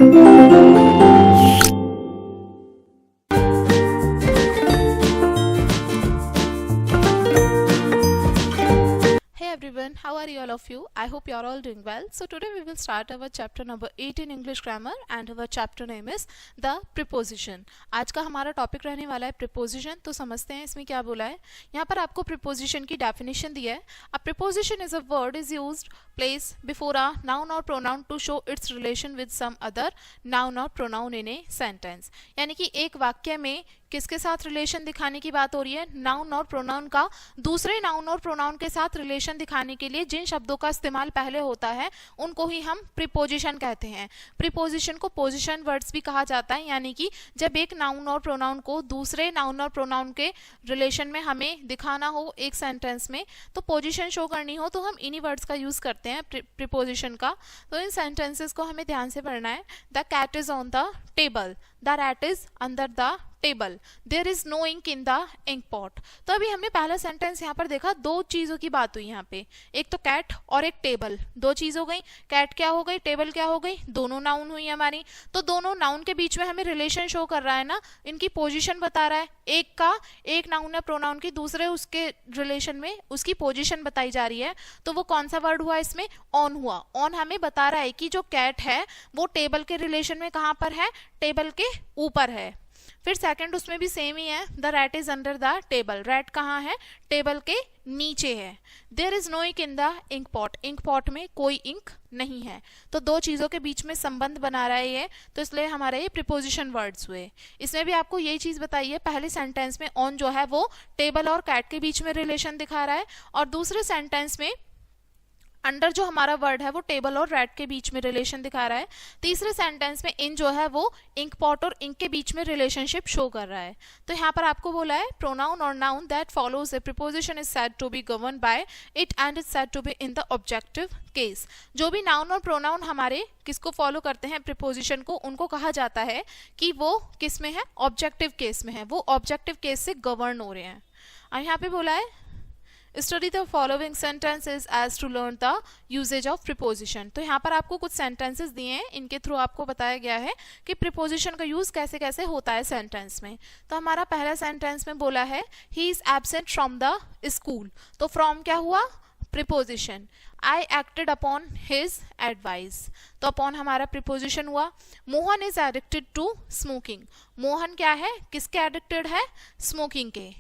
Hey everyone, how are you all of you? I hope you are all doing well. So today we will start our chapter number 8 in English grammar and our chapter name is the preposition. आज का हमारा topic रहने वाला है preposition. तो समझते हैं इसमें क्या बोला है. यहाँ पर आपको preposition की definition दी है. A preposition is a word is used place before a noun or pronoun to show its relation with some other noun or pronoun in a sentence. यानी कि एक वाक्य में किसके साथ रिलेशन दिखाने की बात हो रही है, नाउन और प्रोनाउन का दूसरे नाउन और प्रोनाउन के साथ रिलेशन दिखाने के लिए जिन शब्दों का इस्तेमाल पहले होता है उनको ही हम प्रीपोजिशन कहते हैं. प्रीपोजिशन को पोजिशन वर्ड्स भी कहा जाता है, यानी कि जब एक नाउन और प्रोनाउन को दूसरे नाउन और प्रोनाउन के रिलेशन में हमें दिखाना हो एक सेंटेंस में, तो पोजिशन शो करनी हो, तो हम इन्हीं वर्ड्स का यूज करते हैं प्रीपोजिशन का. तो इन सेंटेंसेस को हमें ध्यान से पढ़ना है. The cat is on the table, the rat is under the table, there is no ink in the ink pot. तो अभी हमने पहला सेंटेंस यहाँ पर देखा, दो चीजों की बात हुई यहाँ पे, एक तो कैट और एक टेबल. दो चीज हो गई, कैट क्या हो गई, टेबल क्या हो गई, दोनों नाउन हुई हमारी. तो दोनों नाउन के बीच में हमें रिलेशन शो कर रहा है ना, इनकी पोजीशन बता रहा है. एक का एक नाउन या प्रोनाउन की दूसरे उसके रिलेशन में उसकी पोजीशन बताई जा रही है. तो वो कौन सा वर्ड हुआ इसमें, ऑन हुआ. ऑन हमें बता रहा है कि जो कैट है वो टेबल के रिलेशन में कहाँ पर है, टेबल के ऊपर है. फिर सेकंड उसमें भी सेम ही है, the rat is under the table, rat कहाँ है, टेबल के नीचे है. There is no ink in the ink pot, ink pot में कोई इंक नहीं है. तो दो चीजों के बीच में संबंध बना रहा है ये, तो इसलिए हमारे ये प्रीपोजिशन वर्ड्स हुए. इसमें भी आपको यही चीज बताई है, पहले सेंटेंस में ऑन जो है वो टेबल और कैट के बीच में रिलेशन दिखा रहा है, और दूसरे सेंटेंस में अंडर जो हमारा वर्ड है वो टेबल और रैट के बीच में रिलेशन दिखा रहा है. तीसरे सेंटेंस में इन जो है वो इंक पॉट और इंक के बीच में रिलेशनशिप शो कर रहा है. तो यहाँ पर आपको बोला है प्रोनाउन और noun that follows a preposition is said to be govern by it and is said to be in the objective case. जो भी नाउन और प्रोनाउन हमारे किसको फॉलो करते हैं, प्रीपोजिशन को, उनको कहा जाता है कि वो किस में है, ऑब्जेक्टिव केस में है, वो ऑब्जेक्टिव केस से गवर्न हो रहे हैं. और यहाँ पे बोला है study the following sentences as to learn the usages of preposition. तो यहाँ पर आपको कुछ सेंटेंसेस दिए हैं, इनके थ्रू आपको बताया गया है कि प्रीपोजिशन का यूज कैसे कैसे होता है सेंटेंस में. तो हमारा पहला सेंटेंस में बोला है he is absent from the school. तो फ्रॉम क्या हुआ, preposition. I acted upon his advice, तो अपॉन हमारा प्रीपोजिशन हुआ. Mohan is addicted to smoking, Mohan क्या है, किसके एडिक्टेड है, स्मोकिंग के.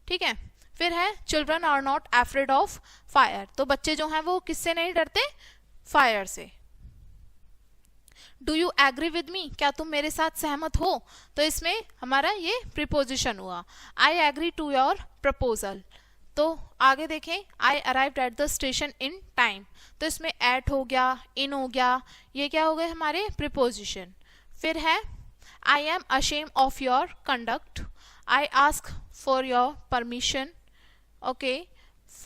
ठीक है. फिर है children are not afraid of fire, तो बच्चे जो हैं वो किससे नहीं डरते, फायर से. Do you agree with me, क्या तुम मेरे साथ सहमत हो, तो इसमें हमारा ये प्रीपोजिशन हुआ. I agree to your proposal. तो आगे देखें, I arrived at the station in time, तो इसमें एट हो गया, इन हो गया, ये क्या हो गए हमारे प्रीपोजिशन. फिर है I am ashamed of your conduct, I ask for your permission. Okay,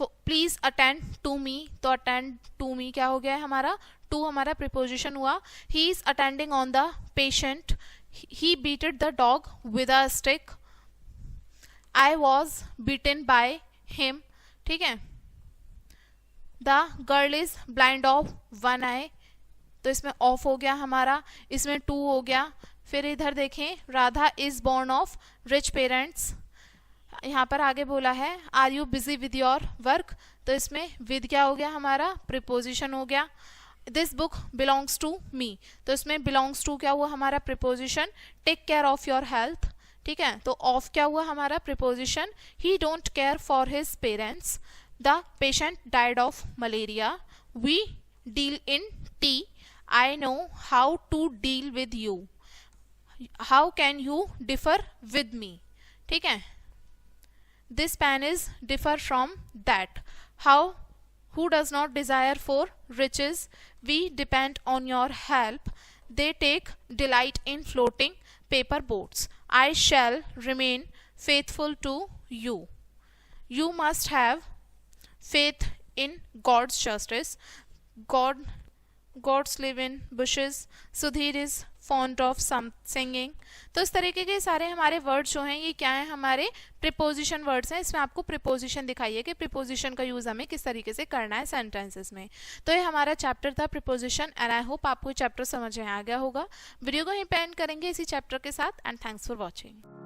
please attend to me, तो अटेंड टू मी क्या हो गया है हमारा, टू हमारा प्रीपोजिशन हुआ. He is attending on the patient, he beated the dog with a stick. I was beaten by him. ठीक है. The girl is blind of one eye, तो इसमें ऑफ हो गया हमारा, इसमें टू हो गया. फिर इधर देखें, Radha is born of rich parents. यहाँ पर आगे बोला है are you busy with your work, तो इसमें विद क्या हो गया हमारा, प्रीपोजिशन हो गया. This book belongs to me, तो इसमें बिलोंग्स टू क्या हुआ हमारा preposition. Take care of your health. ठीक है. तो ऑफ क्या हुआ हमारा preposition. He don't care for his parents. The patient died of malaria. We deal in tea. I know how to deal with you. How can you differ with me. ठीक है. This pen is differ from that. How, who does not desire for riches. We depend on your help. They take delight in floating paper boats. I shall remain faithful to you. You must have faith in God's justice. goats live in bushes, Sudhir is fond of some singing। तो इस तरीके के सारे हमारे words जो हैं ये क्या है, हमारे प्रीपोजिशन वर्ड्स हैं। इसमें आपको प्रीपोजिशन दिखाइए कि प्रीपोजिशन का यूज हमें किस तरीके से करना है सेंटेंसेस में। तो ये हमारा चैप्टर था प्रीपोजिशन एंड आई होप आपको चैप्टर समझ में आ गया होगा। वीडियो को यहीं पे एंड करेंगे इसी चैप्टर के साथ एंड थैंक्स फॉर वॉचिंग।